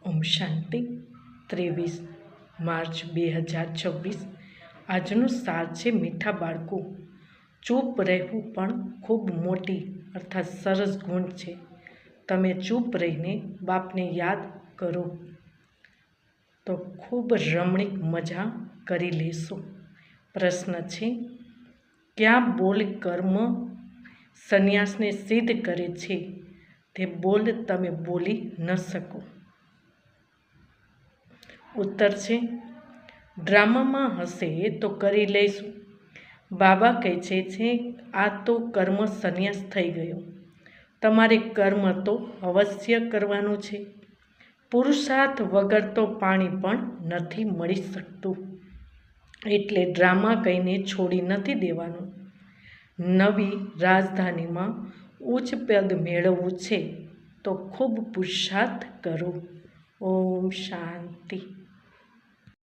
ઓમ શાંતિ 23 March 2026 આજનો સાર છે મીઠા બાળકો. ચૂપ રહેવું પણ ખૂબ મોટી અર્થાત સરસ ગુણ છે. તમે ચૂપ રહીને બાપને યાદ કરો તો ખૂબ રમણીક મજા કરી લેશો. પ્રશ્ન છે, ક્યાં બોલ કર્મ સંન્યાસને સિદ્ધ કરે છે? તે બોલ તમે બોલી ન શકો. ઉત્તર છે, ડ્રામામાં હશે તો કરી લઈશું. બાબા કહે છે આ તો કર્મ સંન્યાસ થઈ ગયો. તમારે કર્મ તો અવશ્ય કરવાનું છે. પુરુષાર્થ વગર તો પાણી પણ નથી મળી શકતું. એટલે ડ્રામા કહીને છોડી નથી દેવાનું. નવી રાજધાનીમાં ઉચ્ચ પદ મેળવવું છે તો ખૂબ પુરુષાર્થ કરો. ઓમ શાંતિ.